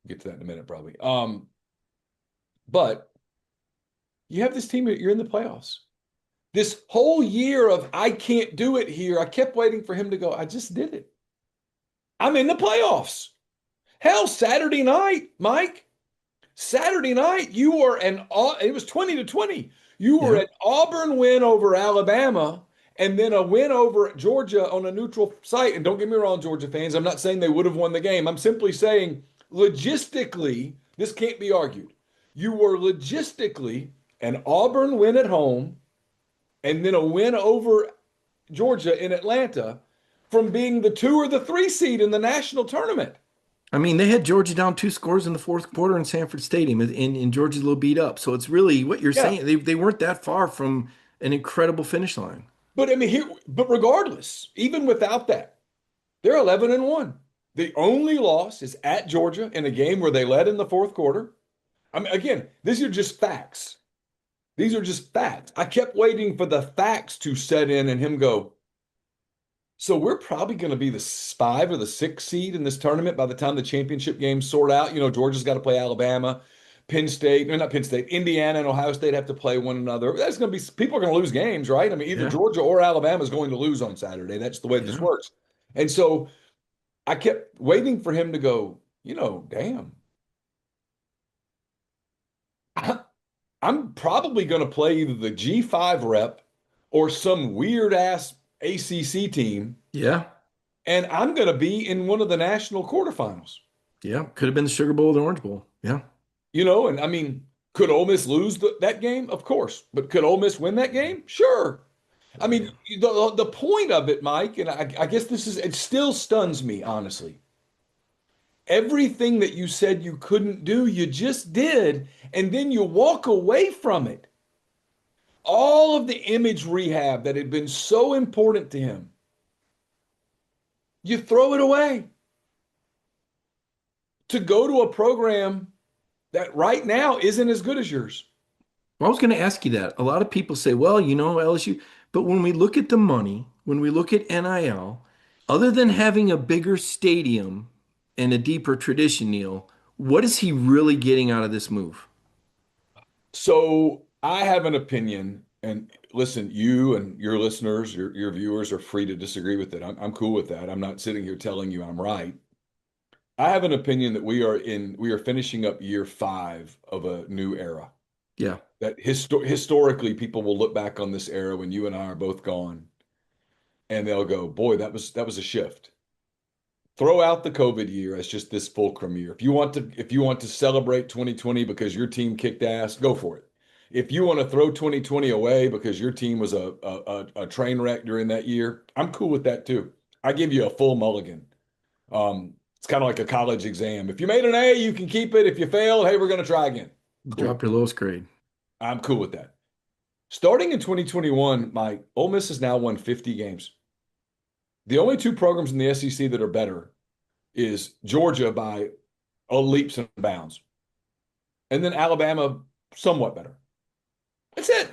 we'll get to that in a minute, probably. But you have this team, you're in the playoffs. This whole year of I can't do it here, I kept waiting for him to go, I just did it. I'm in the playoffs. Hell, Saturday night, Mike. Saturday night, you were it was 20-20. You were Yeah. an Auburn win over Alabama and then a win over Georgia on a neutral site. And don't get me wrong, Georgia fans, I'm not saying they would have won the game. I'm simply saying logistically, this can't be argued. You were logistically an Auburn win at home and then a win over Georgia in Atlanta from being the 2 or the 3 seed in the national tournament. I mean, they had Georgia down 2 scores in the fourth quarter in Sanford Stadium, and Georgia's a little beat up. So it's really what you're Yeah. saying. They weren't that far from an incredible finish line. But I mean, but regardless, even without that, they're 11-1. The only loss is at Georgia in a game where they led in the fourth quarter. I mean, again, these are just facts. These are just facts. I kept waiting for the facts to set in and him go, so we're probably going to be the 5 or the 6 seed in this tournament by the time the championship games sort out. Georgia's got to play Alabama, Penn State, no, not Penn State, Indiana and Ohio State have to play one another. That's going to be, people are going to lose games, right? I mean, either Yeah. Georgia or Alabama is going to lose on Saturday. That's the way this works. And so I kept waiting for him to go, damn. I'm probably going to play either the G5 rep or some weird ass ACC team, Yeah. and I'm going to be in one of the national quarterfinals. Yeah. Could have been the Sugar Bowl or the Orange Bowl. Yeah. And I mean, could Ole Miss lose that game? Of course. But could Ole Miss win that game? Sure. I mean, the point of it, Mike, and I guess it still stuns me, honestly. Everything that you said you couldn't do, you just did, and then you walk away from it. All of the image rehab that had been so important to him, you throw it away to go to a program that right now isn't as good as yours. Well, I was going to ask you that. A lot of people say, well, LSU, but when we look at the money, when we look at NIL, other than having a bigger stadium and a deeper tradition, Neil, What is he really getting out of this move? So I have an opinion, and listen, you and your listeners, your viewers are free to disagree with it. I'm cool with that. I'm not sitting here telling you I'm right. I have an opinion that we are finishing up year 5 of a new era. Yeah. That historically people will look back on this era when you and I are both gone, and they'll go, "Boy, that was a shift." Throw out the COVID year as just this fulcrum year. If you want to celebrate 2020 because your team kicked ass, go for it. If you want to throw 2020 away because your team was a train wreck during that year, I'm cool with that too. I give you a full mulligan. It's kind of like a college exam. If you made an A, you can keep it. If you failed, hey, we're going to try again. Cool. Drop your lowest grade. I'm cool with that. Starting in 2021, my Ole Miss has now won 50 games. The only two programs in the SEC that are better is Georgia by leaps and bounds, and then Alabama somewhat better. That's it,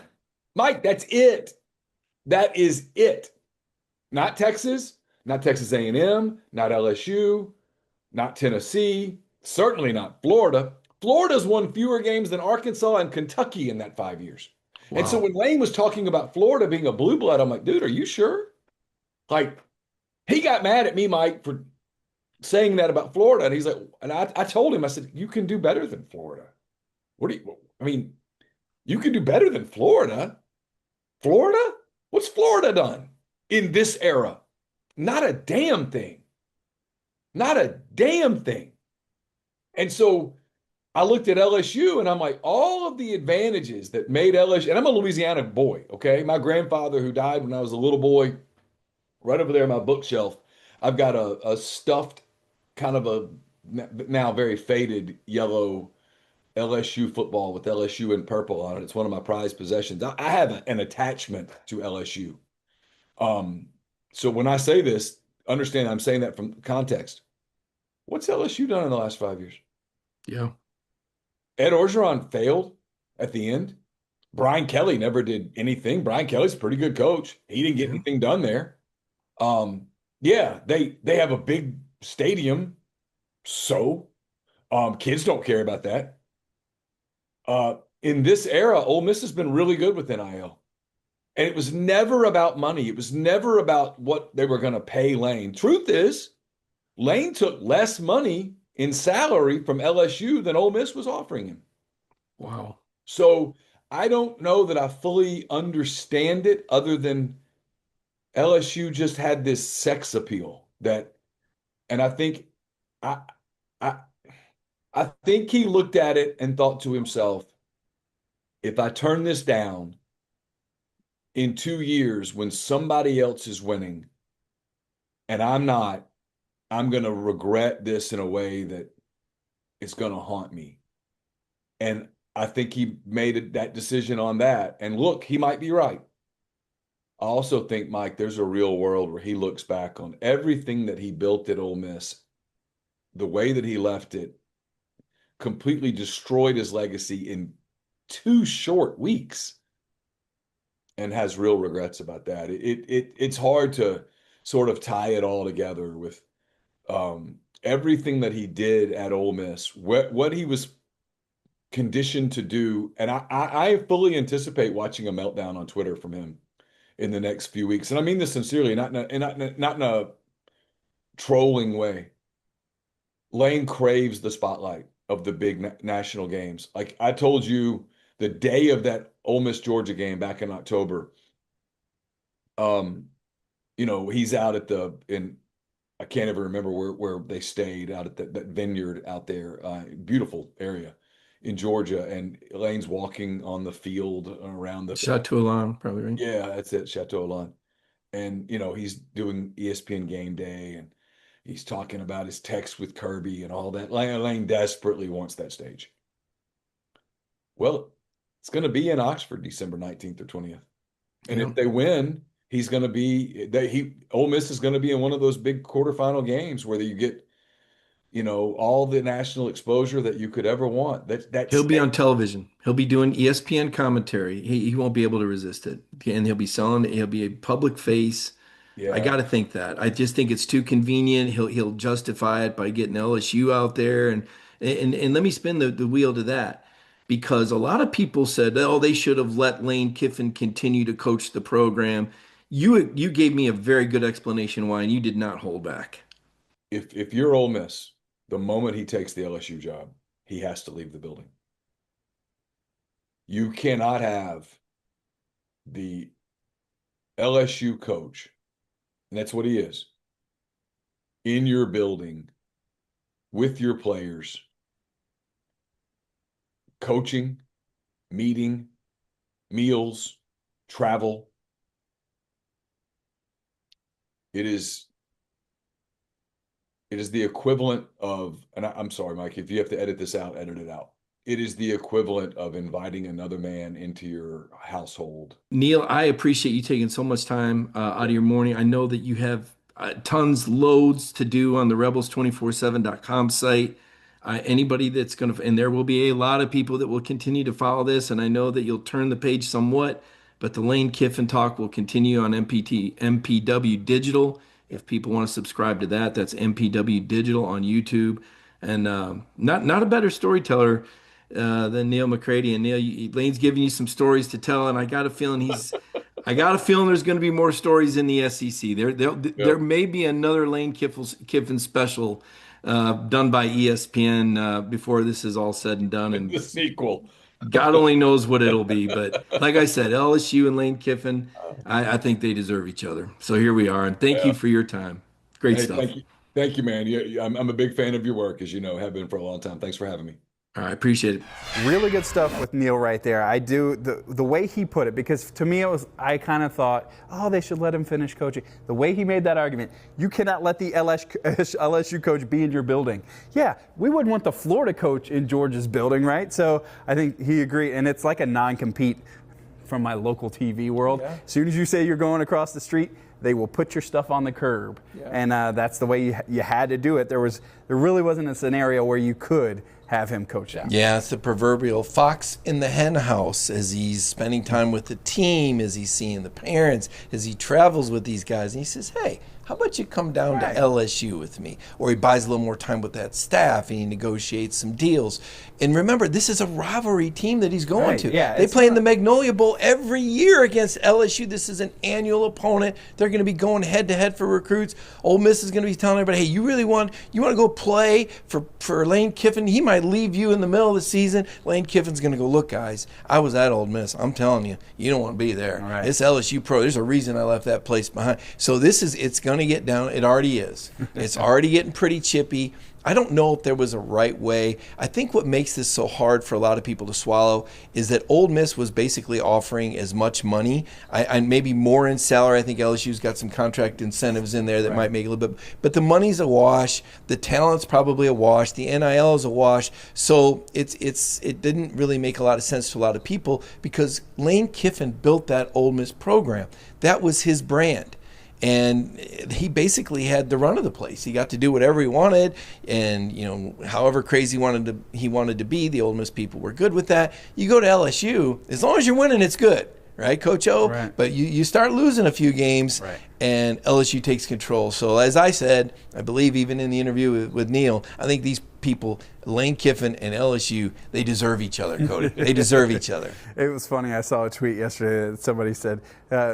Mike. That's it. That is it. Not Texas, not Texas A&M, not LSU, not Tennessee, certainly not Florida. Florida's won fewer games than Arkansas and Kentucky in that 5 years. And so Wow. when Lane was talking about Florida being a blue blood, I'm like, dude, are you sure? Like, he got mad at me, Mike, for saying that about Florida. And he's like, and I told him, I said, you can do better than Florida. I mean, you can do better than Florida. Florida? What's Florida done in this era? Not a damn thing. Not a damn thing. And so I looked at LSU and I'm like, all of the advantages that made LSU, and I'm a Louisiana boy, okay? My grandfather, who died when I was a little boy, right over there on my bookshelf, I've got a stuffed, kind of a now very faded yellow LSU football with LSU in purple on it. It's one of my prized possessions. I have an attachment to LSU. Um, so when I say this, understand I'm saying that from context. What's LSU done in the last 5 years? Yeah. Ed Orgeron failed at the end. Brian Kelly never did anything. Brian Kelly's a pretty good coach. He didn't get Yeah. anything done there. Yeah, they have a big stadium, so kids don't care about that. In this era, Ole Miss has been really good with NIL. And it was never about money. It was never about what they were going to pay Lane. Truth is, Lane took less money in salary from LSU than Ole Miss was offering him. Wow. So I don't know that I fully understand it, other than LSU just had this sex appeal that, and I, I, I think he looked at it and thought to himself, if I turn this down in 2 years when somebody else is winning and I'm not, I'm going to regret this in a way that it's going to haunt me. And I think he made that decision on that. And look, he might be right. I also think, Mike, there's a real world where he looks back on everything that he built at Ole Miss, the way that he left it, completely destroyed his legacy in 2 short weeks, and has real regrets about that. It's hard to sort of tie it all together with everything that he did at Ole Miss, what he was conditioned to do, and I fully anticipate watching a meltdown on Twitter from him in the next few weeks. And I mean this sincerely, not in a trolling way. Lane craves the spotlight of the big national games. Like I told you, the day of that Ole Miss Georgia game back in October, um, he's out at in I can't ever remember where they stayed, out at that vineyard out there, beautiful area in Georgia, and Lane's walking on the field around the Chateau Alarm, probably, right? yeah, that's it, Chateau Lawn. And he's doing ESPN Game Day, and he's talking about his text with Kirby and all that. Lane desperately wants that stage. Well, it's going to be in Oxford December 19th or 20th. And Yeah. if they win, he's going to be Ole Miss is going to be in one of those big quarterfinal games where you get, all the national exposure that you could ever want. He'll be on television. He'll be doing ESPN commentary. He won't be able to resist it. And he'll be selling it. He'll be a public face. I Yeah. got to think that. I just think it's too convenient. He'll justify it by getting LSU out there, and And let me spin the wheel to that, because a lot of people said, oh, they should have let Lane Kiffin continue to coach the program. You gave me a very good explanation why, and you did not hold back. If you're Ole Miss, the moment he takes the LSU job, he has to leave the building. You cannot have the LSU coach, and that's what he is, in your building with your players, coaching, meeting, meals, travel. It is the equivalent of, and I'm sorry, Mike, if you have to edit this out, edit it out. It is the equivalent of inviting another man into your household. Neal, I appreciate you taking so much time out of your morning. I know that you have loads to do on the rebels247.com site. Anybody that's going to, and there will be a lot of people that will continue to follow this, and I know that you'll turn the page somewhat, but the Lane Kiffin talk will continue on MPW Digital. If people want to subscribe to that, that's MPW Digital on YouTube. And not a better storyteller than Neal McCready. And Neal, Lane's giving you some stories to tell, and I got a feeling there's going to be more stories in the SEC. There may be another Lane Kiffin special done by ESPN before this is all said and done. And the sequel. God only knows what it'll be. But like I said, LSU and Lane Kiffin, I think they deserve each other. So here we are. And thank you for your time. Great stuff. Thank you. Thank you, man. I'm a big fan of your work, as you know, have been for a long time. Thanks for having me. All right, appreciate it. Really good stuff with Neal right there. I do the way he put it, because to me I kind of thought, oh, they should let him finish coaching. The way he made that argument, you cannot let the LSU coach be in your building. Yeah, we wouldn't want the Florida coach in Georgia's building, right? So I think he agreed, and it's like a non-compete from my local TV world. Yeah. As soon as you say you're going across the street, they will put your stuff on the curb, and that's the way you had to do it. There really wasn't a scenario where you could have him coach that. Yeah, it's the proverbial fox in the hen house as he's spending time with the team, as he's seeing the parents, as he travels with these guys. And he says, hey, how about you come down to LSU with me? Or he buys a little more time with that staff and he negotiates some deals. And remember, this is a rivalry team that he's going to. Yeah, they play in the Magnolia Bowl every year against LSU. This is an annual opponent. They're going to be going head-to-head for recruits. Ole Miss is going to be telling everybody, hey, you want to go play for Lane Kiffin? He might leave you in the middle of the season. Lane Kiffin's going to go, look, guys, I was at Ole Miss. I'm telling you, you don't want to be there. Right. It's LSU Pro. There's a reason I left that place behind. So it's going to get down. It already is. It's already getting pretty chippy. I don't know if there was a right way. I think what makes this so hard for a lot of people to swallow is that Ole Miss was basically offering as much money, and maybe more in salary. I think LSU's got some contract incentives in there that might make a little bit. But the money's a wash. The talent's probably a wash. The NIL is a wash. So it didn't really make a lot of sense to a lot of people because Lane Kiffin built that Ole Miss program. That was his brand. And he basically had the run of the place. He got to do whatever he wanted, and however crazy he wanted to be. The Ole Miss people were good with that. You go to LSU, as long as you're winning, it's good, right, Coach O? Right. But you start losing a few games, and LSU takes control. So as I said, I believe even in the interview with Neal, I think these people, Lane Kiffin and LSU, they deserve each other, Cody. They deserve each other. It was funny. I saw a tweet yesterday that somebody said,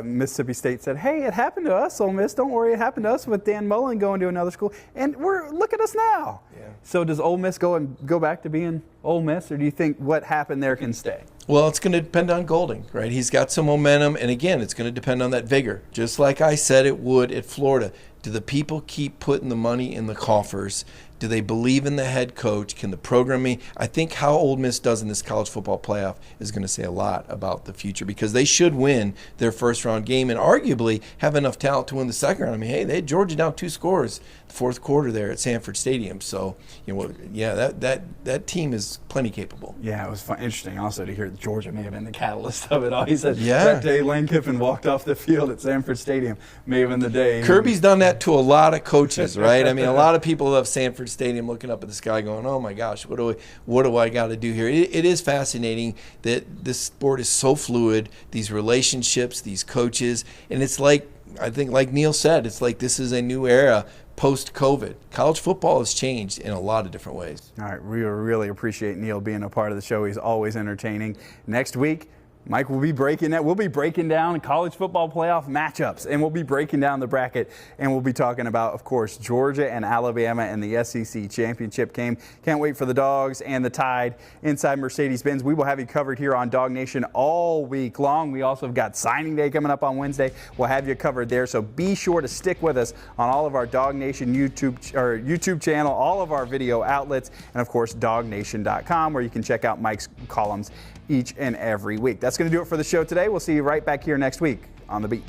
Mississippi State said, hey, it happened to us, Ole Miss. Don't worry, it happened to us with Dan Mullen going to another school. And look at us now. Yeah. So does Ole Miss go back to being Ole Miss, or do you think what happened there can stay? Well, it's going to depend on Golding, right? He's got some momentum, and again, it's going to depend on that vigor. Just like I said it would at Florida. Do the people keep putting the money in the coffers? Do they believe in the head coach? Can the programming? I think how Ole Miss does in this college football playoff is going to say a lot about the future because they should win their first round game and arguably have enough talent to win the second round. I mean, hey, they had Georgia down 2 scores the fourth quarter there at Sanford Stadium. So, that team is plenty capable. Yeah, it was interesting also to hear Georgia may have been the catalyst of it all. He said that day Lane Kiffin walked off the field at Sanford Stadium may have been the day. Kirby's done that to a lot of coaches, right? I mean, a lot of people love Sanford Stadium looking up at the sky going, oh my gosh, what do I got to do here? It is fascinating that this sport is so fluid, these relationships, these coaches, and it's like I think, like Neal said, it's like this is a new era post-COVID. College football has changed in a lot of different ways. All right, we really appreciate Neal being a part of the show. He's always entertaining. Next week, Mike will be breaking that. We'll be breaking down college football playoff matchups, and we'll be breaking down the bracket, and we'll be talking about, of course, Georgia and Alabama and the SEC championship game. Can't wait for the Dogs and the Tide inside Mercedes-Benz. We will have you covered here on DawgNation all week long. We also have got signing day coming up on Wednesday. We'll have you covered there, so be sure to stick with us on all of our DawgNation YouTube channel, all of our video outlets, and of course, DawgNation.com, where you can check out Mike's columns each and every week. That's going to do it for the show today. We'll see you right back here next week on The Beat.